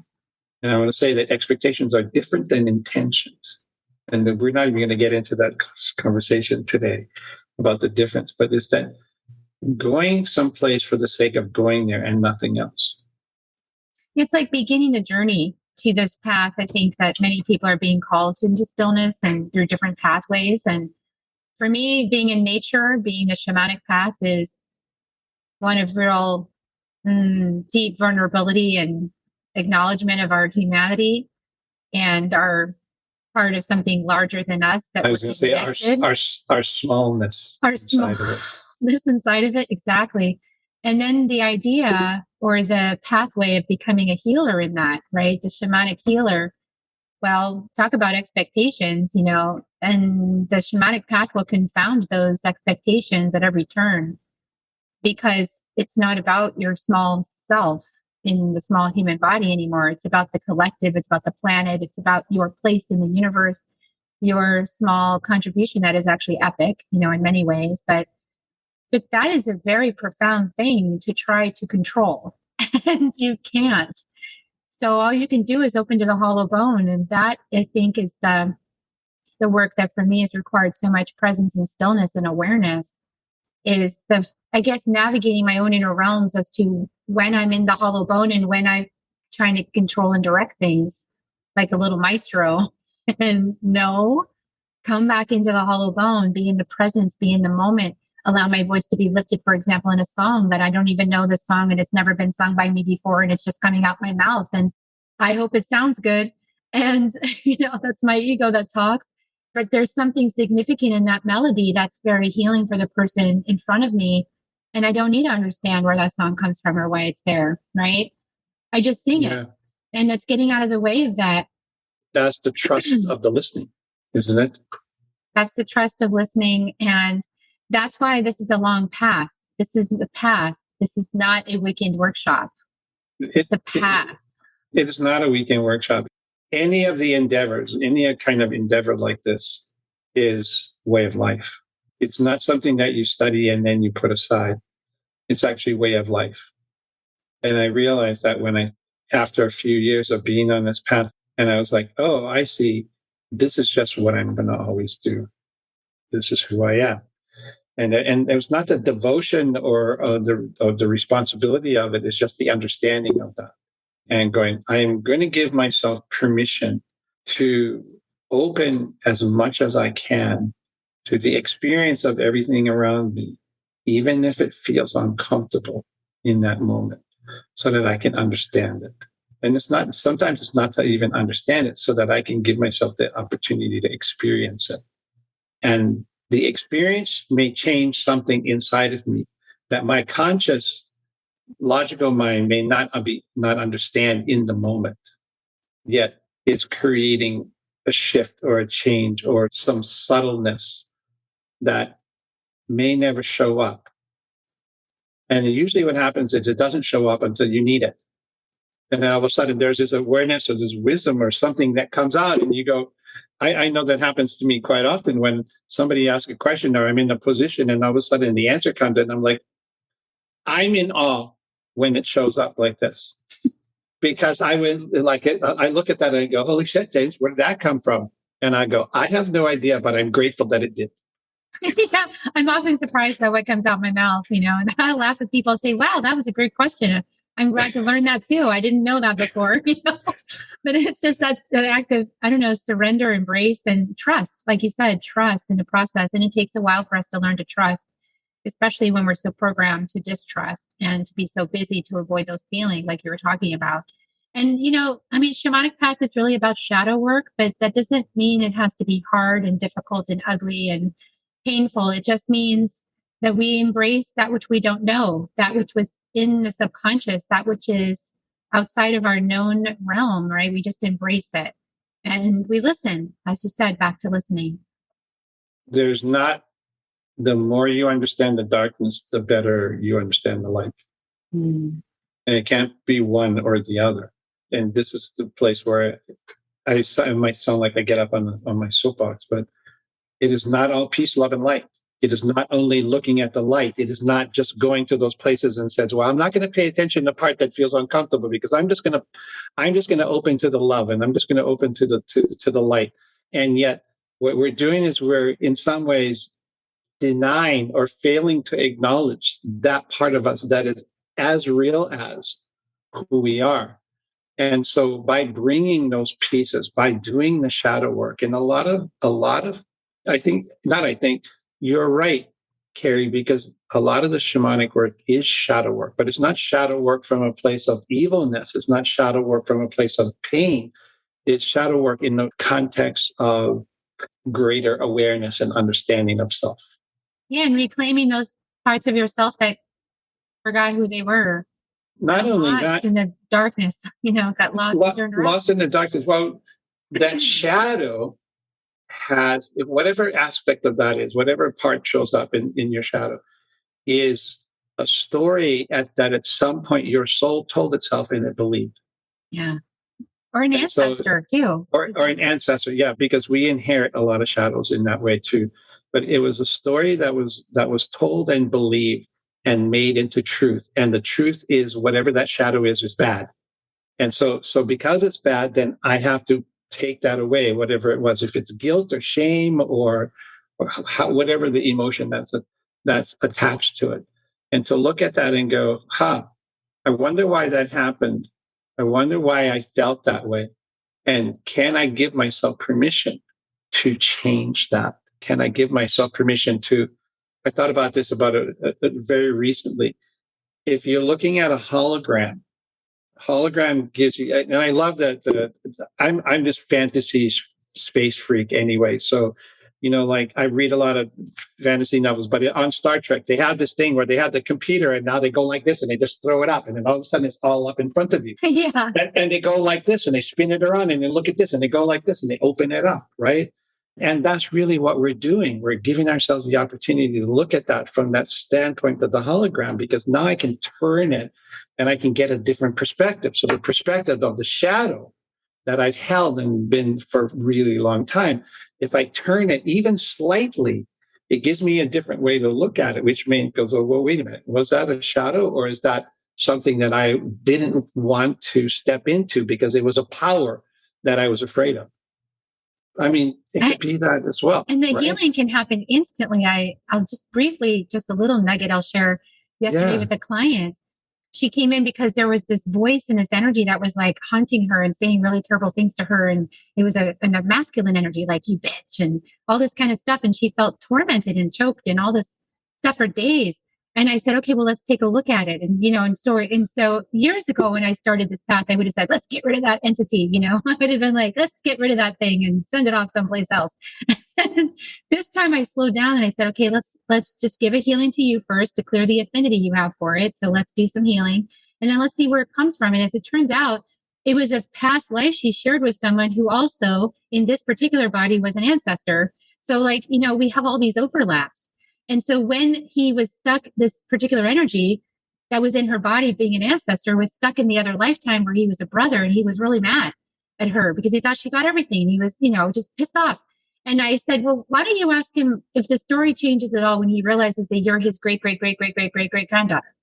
And I want to say that expectations are different than intentions. And we're not even going to get into that conversation today about the difference, but it's that going someplace for the sake of going there and nothing else. It's like beginning the journey to this path. I think that many people are being called into stillness and through different pathways. And for me, being in nature, being a shamanic path is one of real deep vulnerability and acknowledgement of our humanity and our part of something larger than us. That I was going to say our smallness. Our smallness inside of it. Exactly. And then the idea or the pathway of becoming a healer in that, right? The shamanic healer. Well, talk about expectations, you know, and the shamanic path will confound those expectations at every turn, because it's not about your small self in the small human body anymore. It's about the collective. It's about the planet. It's about your place in the universe, your small contribution that is actually epic, you know, in many ways. But that is a very profound thing to try to control, and you can't. So all you can do is open to the hollow bone. And that, I think, is the work that for me has required so much presence and stillness and awareness, is I guess, navigating my own inner realms as to when I'm in the hollow bone and when I'm trying to control and direct things like a little maestro. And no, come back into the hollow bone, be in the presence, be in the moment. Allow my voice to be lifted, for example, in a song that I don't even know the song and it's never been sung by me before, and it's just coming out my mouth. And I hope it sounds good. And, you know, that's my ego that talks. But there's something significant in that melody that's very healing for the person in front of me. And I don't need to understand where that song comes from or why it's there, right? I just sing it. And that's getting out of the way of that. That's the trust of the listening, isn't it? That's the trust of listening. And that's why this is a long path. This is the path. This is not a weekend workshop. It's a path. It is not a weekend workshop. Any of the endeavors, any kind of endeavor like this is way of life. It's not something that you study and then you put aside. It's actually way of life. And I realized that after a few years of being on this path, and I was like, oh, I see. This is just what I'm going to always do. This is who I am. And it was not the devotion or the responsibility of it. It's just the understanding of that. And going, I am going to give myself permission to open as much as I can to the experience of everything around me, even if it feels uncomfortable in that moment, so that I can understand it. And sometimes it's not to even understand it, so that I can give myself the opportunity to experience it. And the experience may change something inside of me that my conscious, logical mind may not understand in the moment. Yet it's creating a shift or a change or some subtleness that may never show up. And usually what happens is it doesn't show up until you need it. And then all of a sudden there's this awareness or this wisdom or something that comes out, and you go, I know that happens to me quite often when somebody asks a question or I'm in a position and all of a sudden the answer comes and I'm like, I'm in awe when it shows up like this. Because I would like it. I look at that and I go, holy shit, James, where did that come from? And I go, I have no idea, but I'm grateful that it did. Yeah, I'm often surprised by what comes out my mouth, and I laugh at people and say, wow, that was a great question. I'm glad to learn that too. I didn't know that before, but it's just that act of, I don't know, surrender, embrace, and trust. Like you said, trust in the process. And it takes a while for us to learn to trust, especially when we're so programmed to distrust and to be so busy to avoid those feelings like you were talking about. And, shamanic path is really about shadow work, but that doesn't mean it has to be hard and difficult and ugly and painful. It just means that we embrace that which we don't know, that which was in the subconscious, that which is outside of our known realm, right? We just embrace it and we listen, as you said, back to listening. There's not, the more you understand the darkness, the better you understand the light. And it can't be one or the other. And this is the place where it might sound like I get up on my soapbox, but it is not all peace, love, and light. It is not only looking at the light. It is not just going to those places and says, well, I'm not going to pay attention to the part that feels uncomfortable because I'm just going to open to the love and I'm just going to open to the light. And yet what we're doing is we're in some ways denying or failing to acknowledge that part of us that is as real as who we are. And so by bringing those pieces, by doing the shadow work, and a lot of you're right, Carrie, because a lot of the shamanic work is shadow work, but it's not shadow work from a place of evilness. It's not shadow work from a place of pain. It's shadow work in the context of greater awareness and understanding of self. Yeah, and reclaiming those parts of yourself that forgot who they were. Not only lost that, in the darkness, got lost. Lost in the darkness. Well, that shadow has, whatever aspect of that is, whatever part shows up in your shadow, is a story that at some point your soul told itself and it believed. Yeah. Or an ancestor too. Or an ancestor, yeah, because we inherit a lot of shadows in that way too. But it was a story that was told and believed and made into truth. And the truth is whatever that shadow is bad. And so because it's bad, then I have to take that away, whatever it was, if it's guilt or shame or whatever the emotion that's attached to it. And to look at that and go, I wonder why that happened. I wonder why I felt that way. And can I give myself permission to change that? Can I give myself permission to, I thought about this very recently. If you're looking at a hologram gives you, and I love that I'm this fantasy space freak anyway. So, like I read a lot of fantasy novels, but on Star Trek, they have this thing where they have the computer and now they go like this and they just throw it up and then all of a sudden it's all up in front of you. Yeah. And they go like this and they spin it around and they look at this and they go like this and they open it up, right? And that's really what we're doing. We're giving ourselves the opportunity to look at that from that standpoint of the hologram, because now I can turn it and I can get a different perspective. So the perspective of the shadow that I've held and been for a really long time, if I turn it even slightly, it gives me a different way to look at it, which means goes, oh, well, wait a minute. Was that a shadow or is that something that I didn't want to step into because it was a power that I was afraid of? I mean, it could be that as well. And the healing can happen instantly. I'll just briefly, just a little nugget I'll share yesterday with a client. She came in because there was this voice and this energy that was like haunting her and saying really terrible things to her. And it was a masculine energy, like you bitch and all this kind of stuff. And she felt tormented and choked and all this stuff for days. And I said, okay, well, let's take a look at it. And, and so years ago when I started this path, I would have said, let's get rid of that entity. I would have been like, let's get rid of that thing and send it off someplace else. And this time I slowed down and I said, okay, let's just give a healing to you first to clear the affinity you have for it. So let's do some healing and then let's see where it comes from. And as it turned out, it was a past life she shared with someone who also in this particular body was an ancestor. So we have all these overlaps. And so when he was stuck, this particular energy that was in her body being an ancestor was stuck in the other lifetime where he was a brother and he was really mad. at her because he thought she got everything. He was, just pissed off. And I said, well, why don't you ask him if the story changes at all when he realizes that you're his great, great, great, great, great, great, great granddaughter?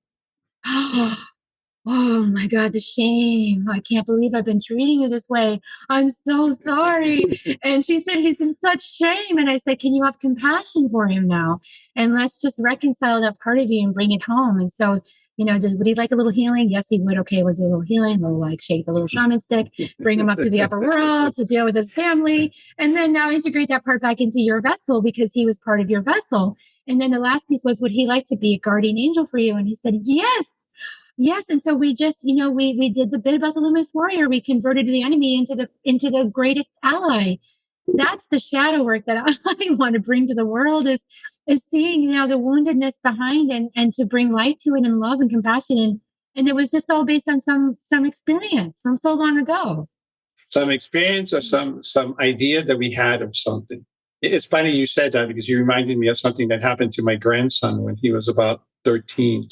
Oh my God, the shame. I can't believe I've been treating you this way. I'm so sorry. And she said, he's in such shame. And I said, can you have compassion for him now? And let's just reconcile that part of you and bring it home. And so, would he like a little healing? Yes, he would. Okay, was a little healing. We'll like shake the little shaman stick, bring him up to the upper world to deal with his family. And then now integrate that part back into your vessel because he was part of your vessel. And then the last piece was, would he like to be a guardian angel for you? And he said, yes. Yes. And so we just, we did the bit about the luminous warrior. We converted the enemy into the greatest ally. That's the shadow work that I want to bring to the world is seeing, the woundedness behind and to bring light to it and love and compassion. And it was just all based on some experience from so long ago. Some experience or some idea that we had of something. It's funny you said that because you reminded me of something that happened to my grandson when he was about 13.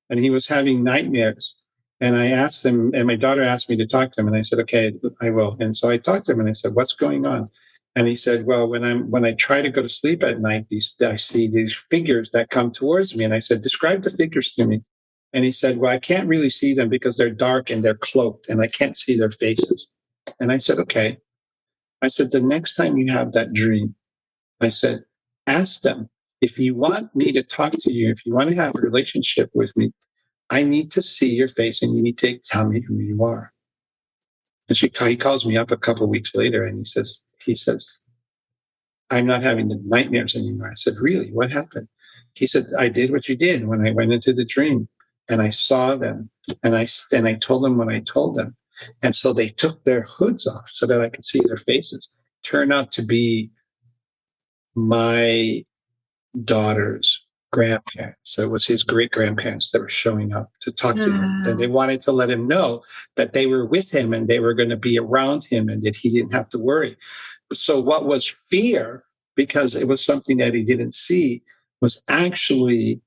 And he was having nightmares. And I asked him, and my daughter asked me to talk to him. And I said, okay, I will. And so I talked to him and I said, what's going on? And he said, well, when I try to go to sleep at night, I see these figures that come towards me. And I said, describe the figures to me. And he said, well, I can't really see them because they're dark and they're cloaked and I can't see their faces. And I said, okay. I said, the next time you have that dream, I said, ask them, if you want me to talk to you, if you want to have a relationship with me, I need to see your face and you need to tell me who you are. And he calls me up a couple of weeks later and he says, I'm not having the nightmares anymore. I said, really? What happened? He said, I did what you did when I went into the dream and I saw them and I told them what I told them. And so they took their hoods off so that I could see their faces. Turned out to be my daughter's grandparents. So it was his great grandparents that were showing up to talk to him. And they wanted to let him know that they were with him and they were going to be around him and that he didn't have to worry. So what was fear, because it was something that he didn't see, was actually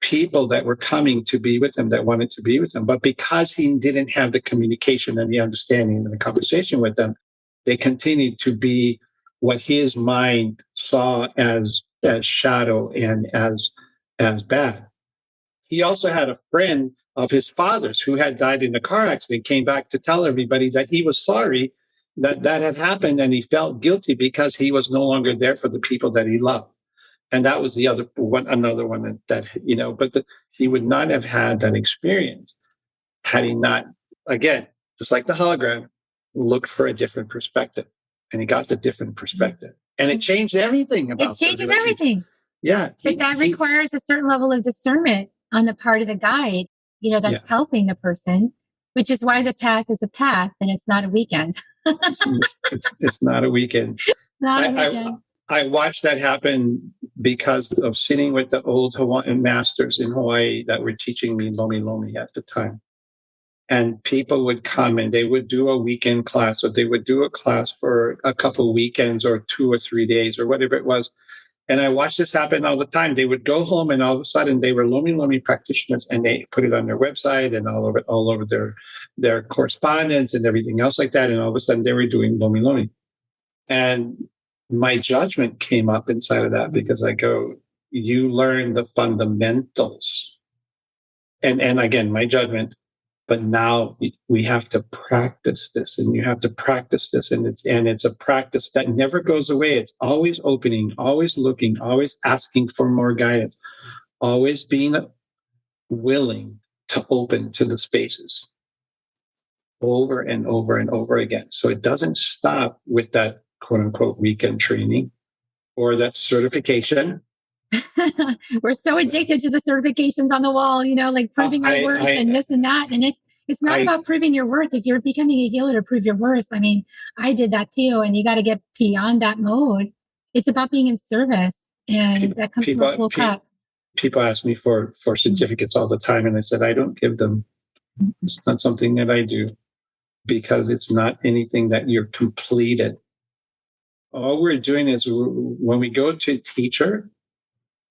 people that were coming to be with him, that wanted to be with him. But because he didn't have the communication and the understanding and the conversation with them, they continued to be what his mind saw as shadow and as bad. He also had a friend of his father's who had died in a car accident, came back to tell everybody that he was sorry that had happened and he felt guilty because he was no longer there for the people that he loved. And that was another one that but he would not have had that experience had he not, again, just like the hologram, looked for a different perspective. And he got the different perspective. And it changed everything about it. Changes everything. Yeah. But that requires a certain level of discernment on the part of the guide, that's helping the person, which is why the path is a path and it's not a weekend. It's not a weekend. Not a weekend. I watched that happen because of sitting with the old Hawaiian masters in Hawaii that were teaching me Lomi Lomi at the time. And people would come and they would do a weekend class, or they would do a class for a couple of weekends or 2 or 3 days or whatever it was. And I watched this happen all the time. They would go home and all of a sudden they were Lomi Lomi practitioners and they put it on their website and all over their correspondence and everything else like that. And all of a sudden they were doing Lomi Lomi. And my judgment came up inside of that because I go, you learn the fundamentals. And again, my judgment, but now we have to practice this and you have to practice this. And it's a practice that never goes away. It's always opening, always looking, always asking for more guidance, always being willing to open to the spaces over and over and over again. So it doesn't stop with that quote unquote weekend training or that certification. We're so addicted to the certifications on the wall, like proving our worth and this and that. And it's not about proving your worth. If you're becoming a healer to prove your worth, I mean, I did that too. And you got to get beyond that mode. It's about being in service. And that comes from a full cup. People ask me for certificates all the time. And I said, I don't give them. It's not something that I do because it's not anything that you're completed. All we're doing is when we go to a teacher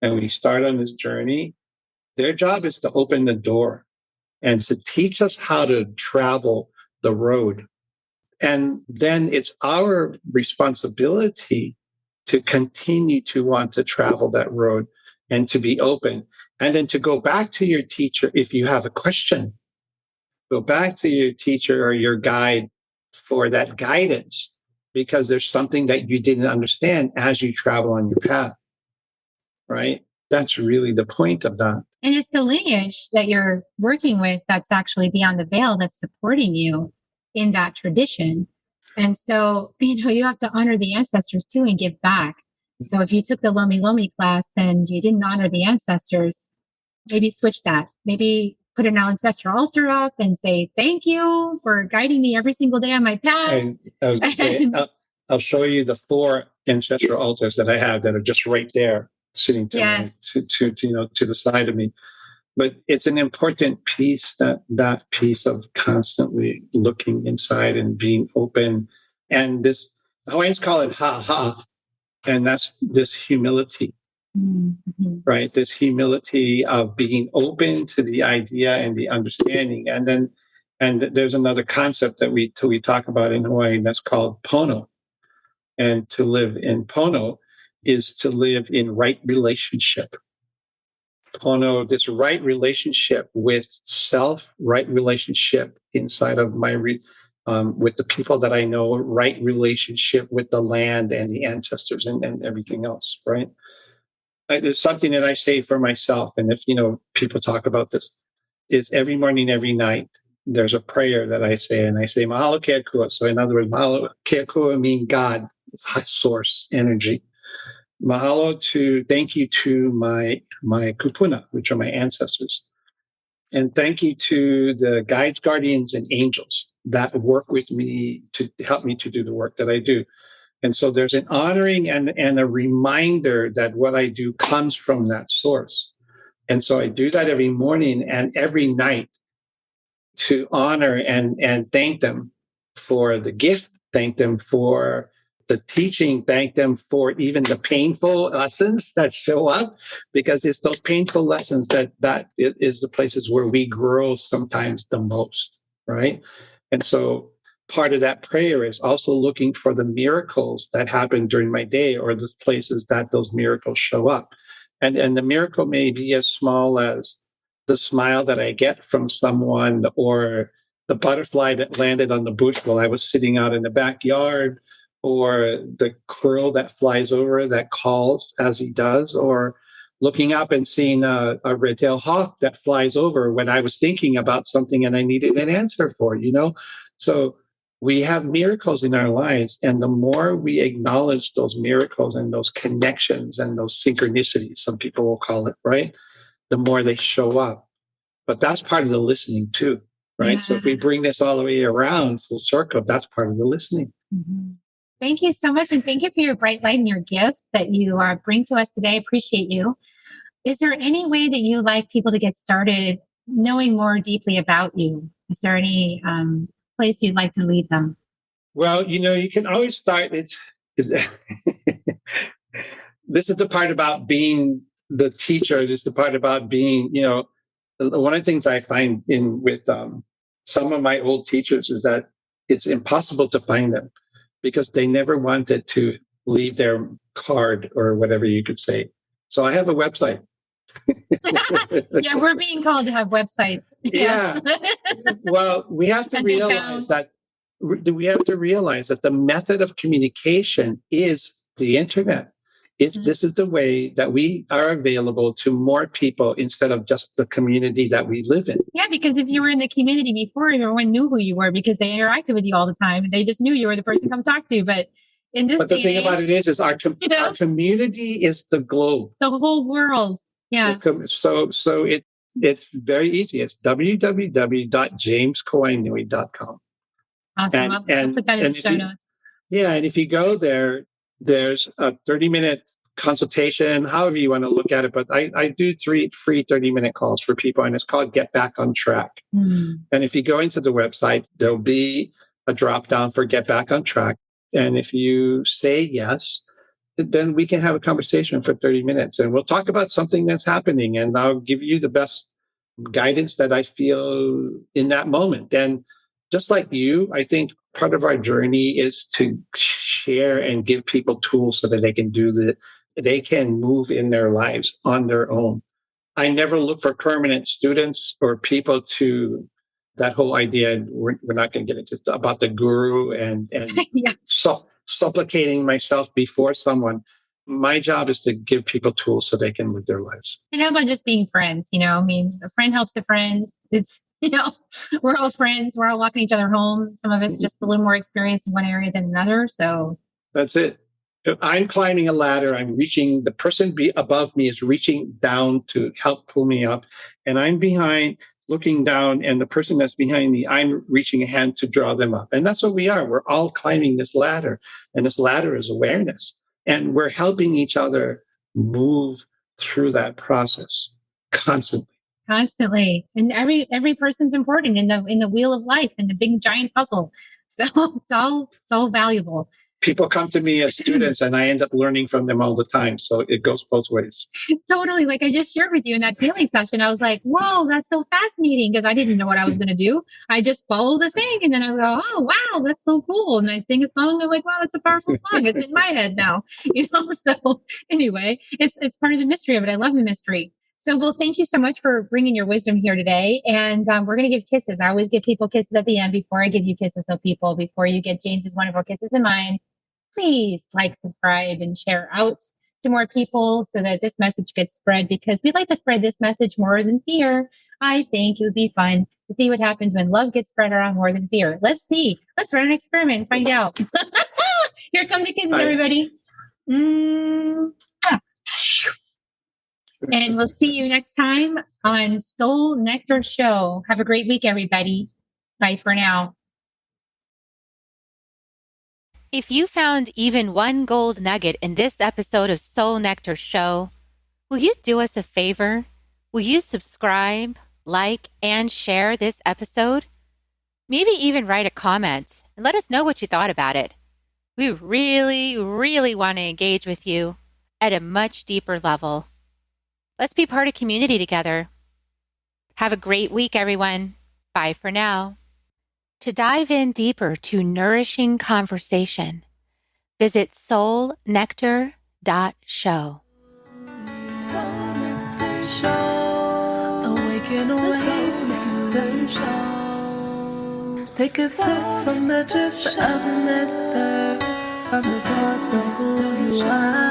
and we start on this journey, their job is to open the door and to teach us how to travel the road And then it's our responsibility to continue to want to travel that road and to be open. And then to go back to your teacher if you have a question. Go back to your teacher or your guide for that guidance, because there's something that you didn't understand as you travel on your path, right? That's really the point of that. And it's the lineage that you're working with that's actually beyond the veil that's supporting you in that tradition. And so, you have to honor the ancestors too and give back. So if you took the Lomi Lomi class and you didn't honor the ancestors, maybe switch that. Maybe put an ancestral altar up and say, thank you for guiding me every single day on my path. And I was going to say, I'll show you the 4 ancestral altars that I have that are just right there, sitting to the side of me. But it's an important piece, that piece of constantly looking inside and being open. And this, Hawaiians call it ha-ha, and that's this humility, right? This humility of being open to the idea and the understanding. And there's another concept that we talk about in Hawaii, and that's called pono. And to live in pono is to live in right relationship. Pono, this right relationship with self, right relationship inside of my, with the people that I know, right relationship with the land and the ancestors and everything else, right? There's something that I say for myself, and if, people talk about this, is every morning, every night, there's a prayer that I say, and I say, Mahalo Keakua. So in other words, Mahalo Keakua means God, it's high source energy. Mahalo thank you to my kupuna, which are my ancestors. And thank you to the guides, guardians, and angels that work with me to help me to do the work that I do. And so there's an honoring and a reminder that what I do comes from that source. And so I do that every morning and every night to honor and thank them for the gift, thank them for the teaching, thank them for even the painful lessons that show up, because it's those painful lessons that is the places where we grow sometimes the most, right? And so part of that prayer is also looking for the miracles that happen during my day, or the places that those miracles show up. And the miracle may be as small as the smile that I get from someone, or the butterfly that landed on the bush while I was sitting out in the backyard, or the crow that flies over that calls as he does, or looking up and seeing a red-tailed hawk that flies over when I was thinking about something and I needed an answer for, So we have miracles in our lives, and the more we acknowledge those miracles and those connections and those synchronicities, some people will call it, right? The more they show up. But that's part of the listening too, right? Yeah. So if we bring this all the way around full circle, that's part of the listening. Mm-hmm. Thank you so much. And thank you for your bright light and your gifts that you bring to us today. I appreciate you. Is there any way that you like people to get started knowing more deeply about you? Is there any place you'd like to lead them? Well, you can always start. This is the part about being the teacher. This is the part about being, one of the things I find with some of my old teachers is that it's impossible to find them, because they never wanted to leave their card or whatever you could say. So I have a website. Yeah, we're being called to have websites. Yeah. Well, we have to realize that the method of communication is the internet. This is the way that we are available to more people instead of just the community that we live in. Yeah, because if you were in the community before, everyone knew who you were because they interacted with you all the time. They just knew you were the person to come talk to. But in this, but the thing about it is our community is the globe, the whole world. Yeah. So it's very easy. It's www.jameskawainui.com. Awesome. I'll put that in the show notes. Yeah, and if you go there, there's a 30-minute consultation, however you want to look at it. But I do 3 free 30-minute calls for people, and it's called Get Back on Track. Mm. And if you go into the website, there'll be a drop down for Get Back on Track. And if you say yes, then we can have a conversation for 30 minutes. And we'll talk about something that's happening. And I'll give you the best guidance that I feel in that moment. And just like you, I think part of our journey is to share and give people tools so that they can they can move in their lives on their own. I never look for permanent students or people to that whole idea. We're not going to get into about the guru and Yeah. supplicating myself before someone. My job is to give people tools so they can live their lives. And how about just being friends? I mean, a friend helps a friend. It's, we're all friends. We're all walking each other home. Some of us just a little more experienced in one area than another. So that's it. If I'm climbing a ladder, the person above me is reaching down to help pull me up. And I'm behind looking down, and the person that's behind me, I'm reaching a hand to draw them up. And that's what we are. We're all climbing this ladder. And this ladder is awareness. And we're helping each other move through that process constantly. And every person's important in the wheel of life, in the big giant puzzle. So it's all valuable. People come to me as students and I end up learning from them all the time. So it goes both ways. Totally. Like I just shared with you in that healing session, I was like, whoa, that's so fascinating, because I didn't know what I was going to do. I just follow the thing. And then I go, oh, wow, that's so cool. And I sing a song. I'm like, wow, that's a powerful song. It's in my head now. So anyway, it's part of the mystery of it. I love the mystery. So, well, thank you so much for bringing your wisdom here today. And we're going to give kisses. I always give people kisses at the end before I give you kisses. So people, before you get James's wonderful kisses in mine, please like, subscribe, and share out to more people so that this message gets spread, because we'd like to spread this message more than fear. I think it would be fun to see what happens when love gets spread around more than fear. Let's see. Let's run an experiment and find out. Here come the kisses, everybody. And we'll see you next time on Soul Nectar Show. Have a great week, everybody. Bye for now. If you found even one gold nugget in this episode of Soul Nectar Show, will you do us a favor? Will you subscribe, like, and share this episode? Maybe even write a comment and let us know what you thought about it. We really, really want to engage with you at a much deeper level. Let's be part of community together. Have a great week, everyone. Bye for now. To dive in deeper to nourishing conversation, visit soulnectar.show. Soul Nectar Show. Awaken, Nectar Show. Take a sip from the drip of nectar, from the source of who you are.